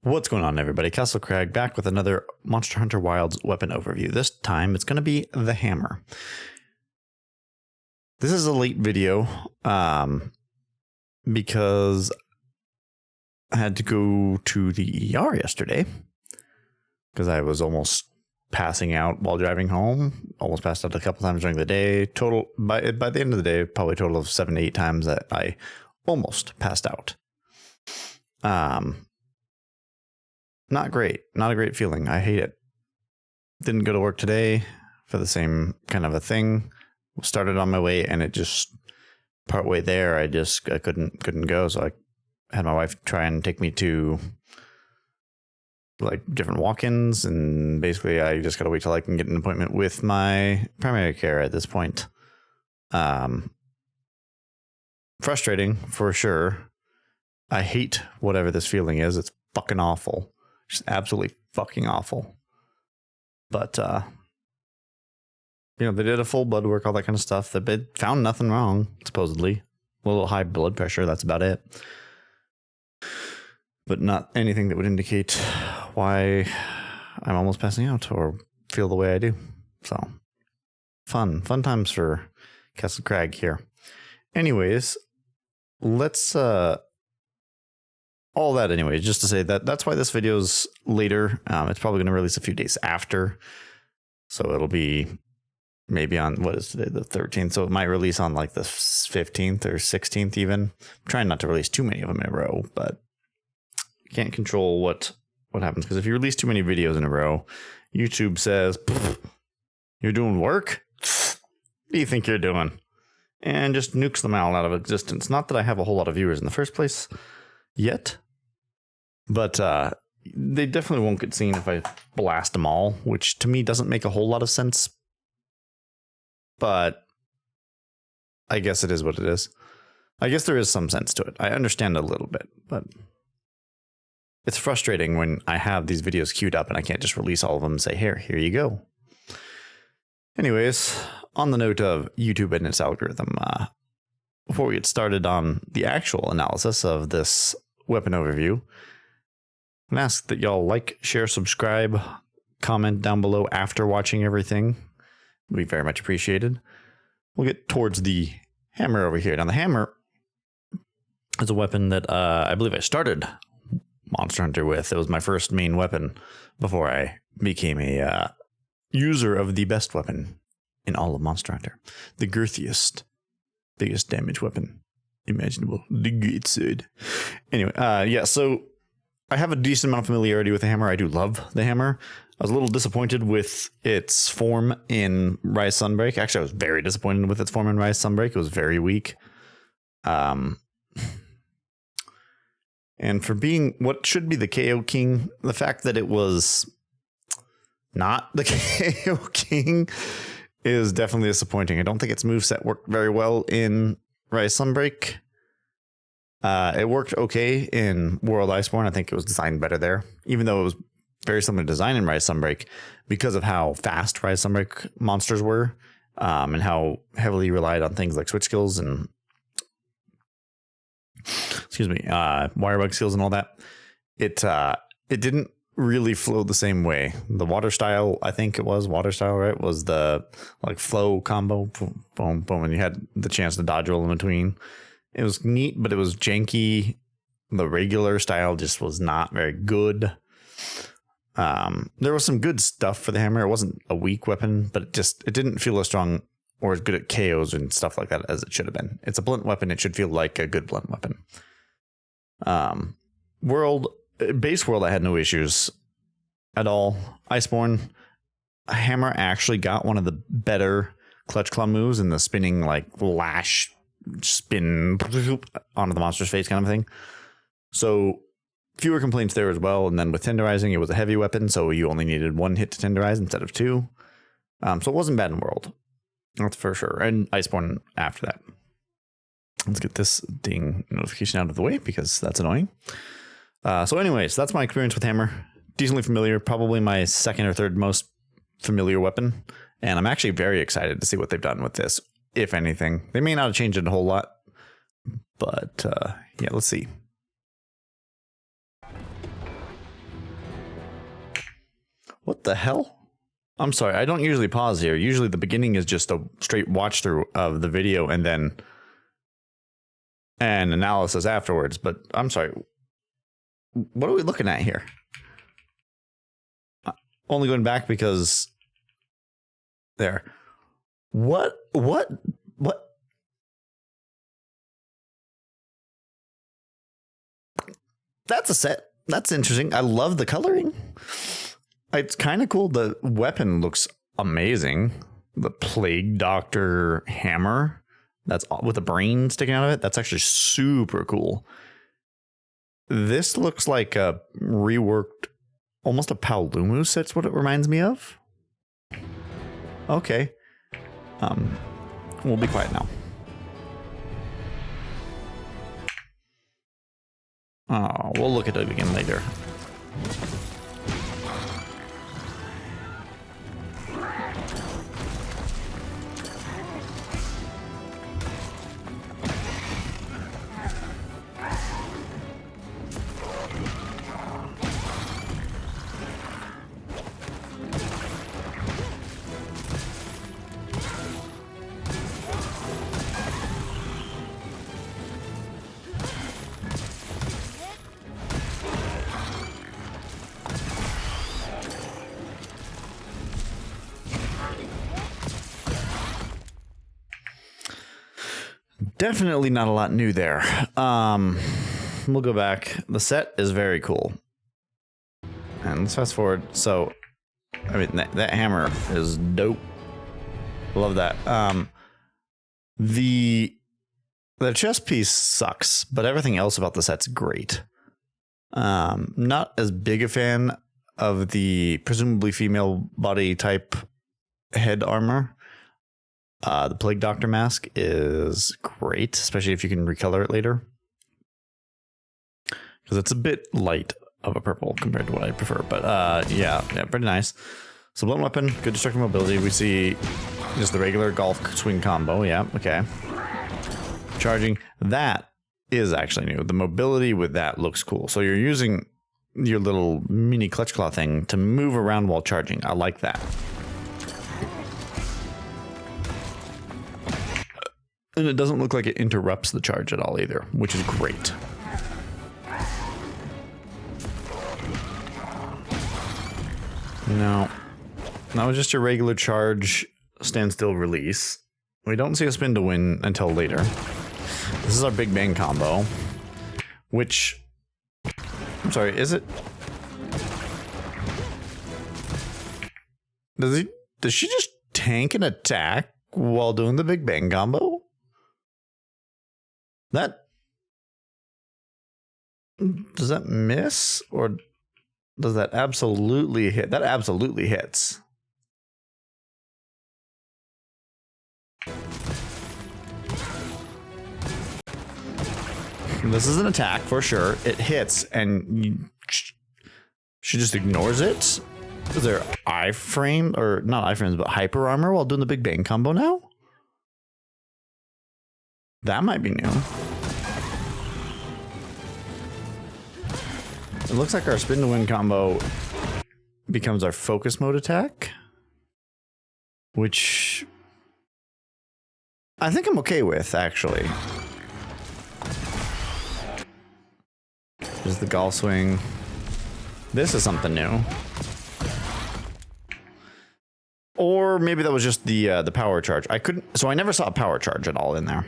What's going on, everybody? CastleCrag back with another Monster Hunter Wilds weapon overview. This time it's going to be the hammer. This is a late video because I had to go to the ER yesterday because I was almost passing out while driving home. Almost passed out a couple times during the day. Total by the end of the day, probably a total of 7 to 8 times that I almost passed out. Not great. Not a great feeling. I hate it. Didn't go to work today for the same kind of a thing. Started on my way and it just part way there. I couldn't go. So I had my wife try and take me to like different walk-ins, and basically I just got to wait till I can get an appointment with my primary care at this point. Frustrating for sure. I hate whatever this feeling is. It's fucking awful. Just absolutely fucking awful. But, they did a full blood work, all that kind of stuff. They found nothing wrong, supposedly. A little high blood pressure, that's about it. But not anything that would indicate why I'm almost passing out or feel the way I do. So, fun times for CastleCrag here. Anyways, let's, all that anyway, just to say that's why this video's later. It's probably going to release a few days after. So it'll be maybe on, what is today, the 13th. So it might release on like the 15th or 16th even. I'm trying not to release too many of them in a row, but you can't control what happens. Because if you release too many videos in a row, YouTube says, you're doing work? What do you think you're doing? And just nukes them out of existence. Not that I have a whole lot of viewers in the first place yet. But they definitely won't get seen if I blast them all, which to me doesn't make a whole lot of sense. But I guess it is what it is. I guess there is some sense to it. I understand a little bit, but it's frustrating when I have these videos queued up and I can't just release all of them and say, here you go. Anyways, on the note of YouTube and its algorithm, before we get started on the actual analysis of this weapon overview, and ask that y'all like, share, subscribe, comment down below after watching everything. Would be very much appreciated. We'll get towards the hammer over here. Now the hammer is a weapon that I believe I started Monster Hunter with. It was my first main weapon before I became a user of the best weapon in all of Monster Hunter. The girthiest, biggest damage weapon imaginable. The great sword. Anyway, yeah, so I have a decent amount of familiarity with the hammer. I do love the hammer. I was a little disappointed with its form in Rise Sunbreak. Actually, I was very disappointed with its form in Rise Sunbreak. It was very weak. And for being what should be the KO King, the fact that it was not the KO King is definitely disappointing. I don't think its moveset worked very well in Rise Sunbreak. It worked okay in World Iceborne. I think it was designed better there, even though it was very similar design in Rise Sunbreak because of how fast Rise Sunbreak monsters were, and how heavily relied on things like switch skills and wirebug skills and all that. It didn't really flow the same way. The water style, I think it was water style, right? Was the like flow combo, boom, boom, boom, and you had the chance to dodge roll in between. It was neat, but it was janky. The regular style just was not very good. There was some good stuff for the hammer. It wasn't a weak weapon, but it didn't feel as strong or as good at KOs and stuff like that as it should have been. It's a blunt weapon. It should feel like a good blunt weapon. Base world, I had no issues at all. Iceborne, hammer actually got one of the better clutch claw moves in the spinning like lash spin onto the monster's face kind of thing. So fewer complaints there as well. And then with tenderizing, it was a heavy weapon, so you only needed 1 hit to tenderize instead of 2. So it wasn't bad in World. That's for sure. And Iceborne after that. Let's get this ding notification out of the way because that's annoying. So anyways, that's my experience with hammer. Decently familiar, probably my second or third most familiar weapon. And I'm actually very excited to see what they've done with this, if anything. They may not have changed it a whole lot, but yeah, let's see. What the hell? I'm sorry, I don't usually pause here. Usually the beginning is just a straight watch through of the video and then an analysis afterwards. But I'm sorry. What are we looking at here? Only going back because there. What? That's a set. That's interesting. I love the coloring. It's kind of cool. The weapon looks amazing. The Plague Doctor hammer. That's with a brain sticking out of it. That's actually super cool. This looks like a reworked, almost a Paolumus. That's what it reminds me of. Okay. We'll be quiet now. Oh, we'll look at it again later. Definitely not a lot new there. We'll go back. The set is very cool. And let's fast forward. So, I mean, that hammer is dope. Love that. The chest piece sucks, but everything else about the set's great. Not as big a fan of the presumably female body type head armor. The Plague Doctor mask is great, especially if you can recolor it later. Because it's a bit light of a purple compared to what I prefer. But yeah, pretty nice. So blunt weapon, good destructive mobility. We see just the regular golf swing combo. Yeah, okay. Charging, that is actually new. The mobility with that looks cool. So you're using your little mini clutch claw thing to move around while charging. I like that. And it doesn't look like it interrupts the charge at all either, which is great. No. That was just your regular charge, standstill, release. We don't see a spin to win until later. This is our Big Bang combo, which... I'm sorry, is it... Does she just tank an attack while doing the Big Bang combo? Does that miss, or does that absolutely hit? That absolutely hits. This is an attack for sure. It hits, and she just ignores it. Is there iframe, or not iframes, but hyper armor while doing the Big Bang combo now? That might be new. It looks like our spin to win combo becomes our focus mode attack, which I think I'm okay with, actually. There's the golf swing. This is something new. Or maybe that was just the power charge. So I never saw a power charge at all in there.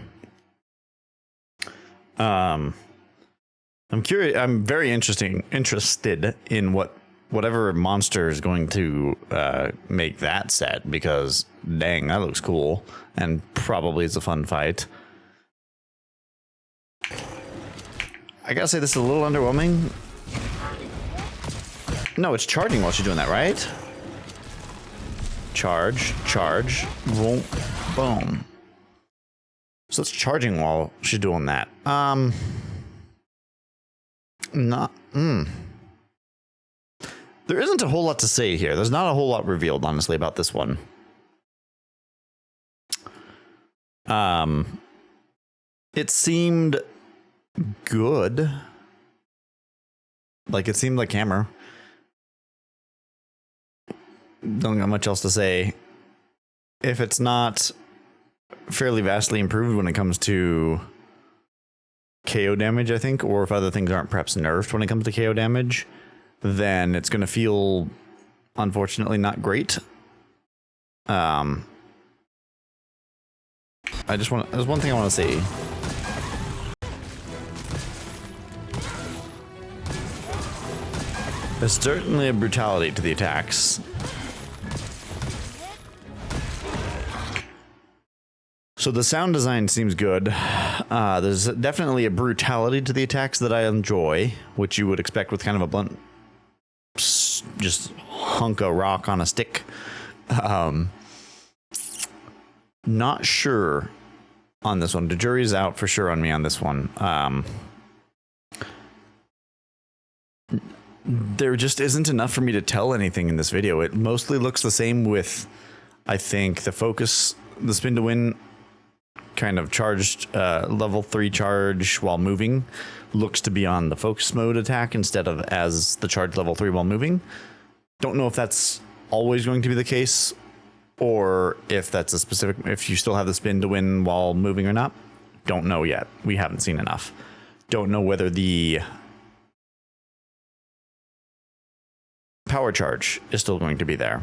I'm curious. I'm very interested in whatever monster is going to make that set, because dang, that looks cool and probably is a fun fight. I gotta say, this is a little underwhelming. No, it's charging while she's doing that, right? Charge, boom, boom. So it's charging while she's doing that. There isn't a whole lot to say here. There's not a whole lot revealed, honestly, about this one. It seemed good. Like, it seemed like hammer. don't got much else to say. If it's not fairly vastly improved when it comes to KO damage, I think, or if other things aren't perhaps nerfed when it comes to KO damage, then it's going to feel, unfortunately, not great. There's one thing I want to say. There's certainly a brutality to the attacks. So the sound design seems good. There's definitely a brutality to the attacks that I enjoy, which you would expect with kind of a blunt, just hunk of rock on a stick. Not sure on this one. The jury's out for sure on me on this one. There just isn't enough for me to tell anything in this video. It mostly looks the same with, I think, the focus, the spin to win kind of charged level 3 charge while moving looks to be on the focus mode attack instead of as the charge level 3 while moving. Don't know if that's always going to be the case or if that's a specific, if you still have the spin to win while moving or not. Don't know yet. We haven't seen enough. Don't know whether the power charge is still going to be there.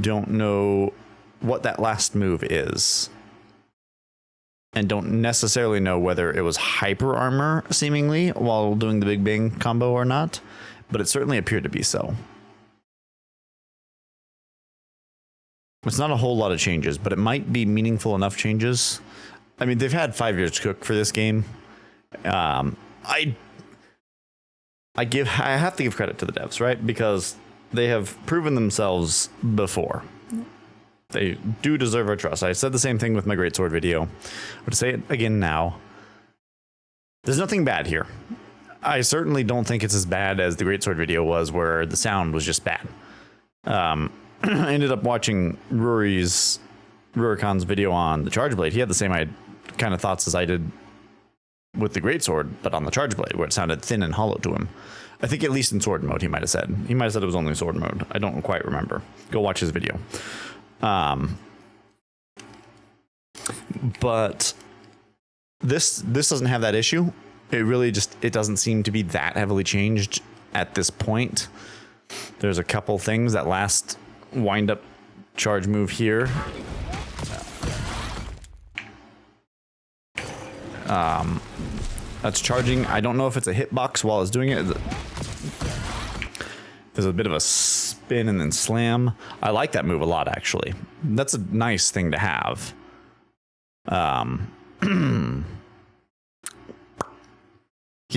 Don't know what that last move is. And don't necessarily know whether it was hyper armor, seemingly, while doing the Big Bang combo or not. But it certainly appeared to be so. It's not a whole lot of changes, but it might be meaningful enough changes. I mean, they've had 5 years to cook for this game. I have to give credit to the devs, right? Because they have proven themselves before. They do deserve our trust. I said the same thing with my Greatsword video. I would say it again now. There's nothing bad here. I certainly don't think it's as bad as the Greatsword video was, where the sound was just bad. I ended up watching Rurikan's video on the Charge Blade. He had the same kind of thoughts as I did with the Greatsword, but on the Charge Blade, where it sounded thin and hollow to him. I think at least in sword mode, he might have said. He might have said it was only sword mode. I don't quite remember. Go watch his video. But this doesn't have that issue. It really just, it doesn't seem to be that heavily changed at this point. There's a couple things. That last wind up charge move here. That's charging. I don't know if it's a hitbox while it's doing it. There's a bit of a spin and then slam. I like that move a lot, actually. That's a nice thing to have. Yeah,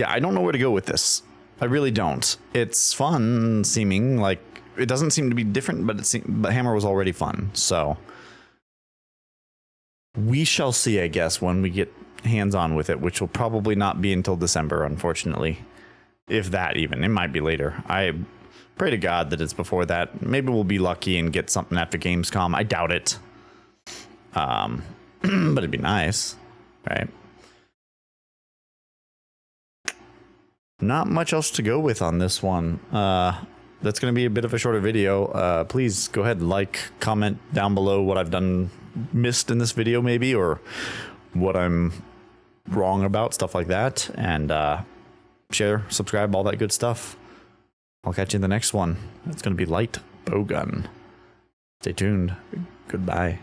I don't know where to go with this. I really don't. It's fun seeming, like it doesn't seem to be different, but Hammer was already fun. So we shall see, I guess, when we get hands-on with it, which will probably not be until December, unfortunately. If that even. It might be later. I pray to God that it's before that. Maybe we'll be lucky and get something after Gamescom. I doubt it. But it'd be nice, right? Not much else to go with on this one. That's going to be a bit of a shorter video. Please go ahead and like, comment down below what I've done missed in this video maybe, or what I'm wrong about, stuff like that. And share, subscribe, all that good stuff. I'll catch you in the next one. It's going to be light bowgun. Stay tuned. Goodbye.